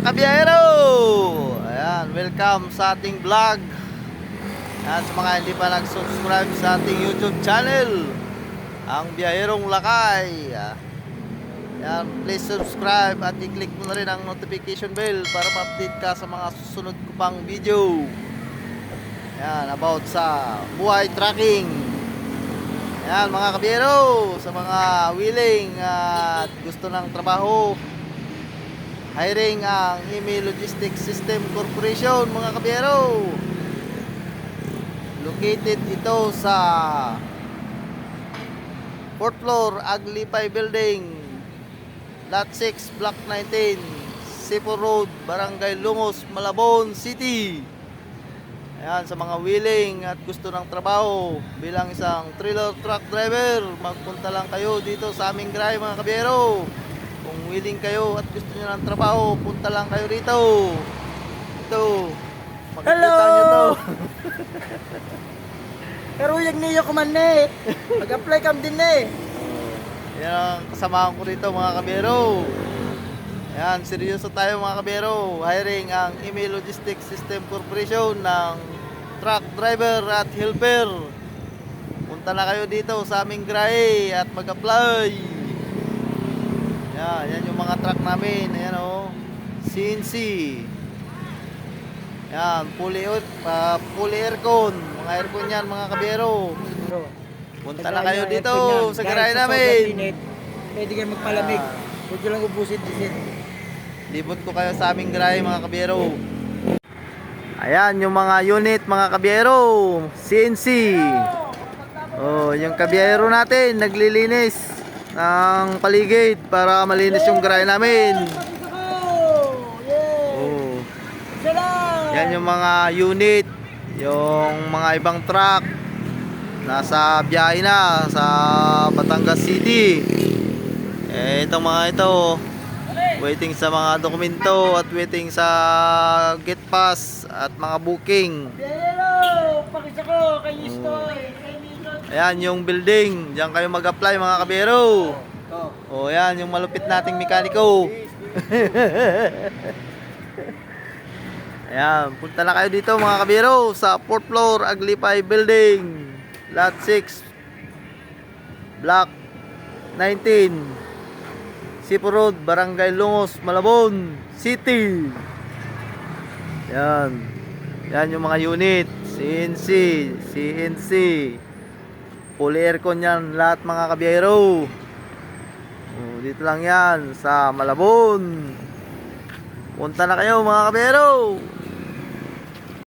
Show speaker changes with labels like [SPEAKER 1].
[SPEAKER 1] kabiyahero! Ayan, welcome sa ating vlog. Ayan, sa mga hindi pa nag-subscribe sa ating YouTube channel, Ang Biyaherong Lakay. Ayan, please subscribe at i-click mo na rin ang notification bell para ma-update ka sa mga susunod ko pang video. Ayan, about sa buhay trucking. Ayan mga kabiyahero, sa mga willing at gusto ng trabaho, hiring ang EME Logistics System Corporation mga kabiyahero. Located ito sa 4th floor Aglipay Building, Lot 6, Block 19, Sipo Road, Barangay Lungos, Malabon City. Ayan, sa mga willing at gusto ng trabaho bilang isang trailer truck driver, magpunta lang kayo dito sa aming garahe mga kabiyahero. Kung willing kayo at gusto nyo ng trabaho, punta lang kayo rito. Ito, makikita nyo to.
[SPEAKER 2] Pero yung niyo kuman eh. Mag-apply kam din eh.
[SPEAKER 1] Yan ang kasamahan ko rito mga kabiyahero. Ayan, seryoso tayo mga kabiyahero. Hiring ang EME Logistics System Corporation ng truck driver at helper. Punta na kayo dito sa aming garahe at mag-apply. Yan yung mga truck namin. Ayan o, CNC. Yan, fully aircon. Mga aircon yan mga kabiyahero. Punta na kayo dito sa garahe namin.
[SPEAKER 2] Pwede kayo magpalamig. Huwag nyo lang ubusin din.
[SPEAKER 1] Libot ko kayo sa aming garahe mga kabiyahero. Ayan yung mga unit mga kabiyahero, CNC. Oh, yung kabiyahero natin naglilinis ng paligid para malinis yung garahe namin. Oh. Yan yung mga unit, yung mga ibang truck nasa biyahe na sa Batangas City. Itong mga ito waiting sa mga dokumento at waiting sa gate pass at mga booking.
[SPEAKER 2] Pakita ko kay Istoy.
[SPEAKER 1] Ayan yung building, diyan kayo mag-apply mga kabiyahero. Oh, ayan yung malupit nating mekaniko. Ayan, punta na kayo dito mga kabiyahero sa 4th floor Aglipay Building, Lot 6, Block 19, Sipo Road, Barangay Lungos, Malabon City. Yan. Yan yung mga unit, CNC, fully aircon yan lahat mga kabiyahero. Dito lang yan sa Malabon. Punta na kayo mga kabiyahero.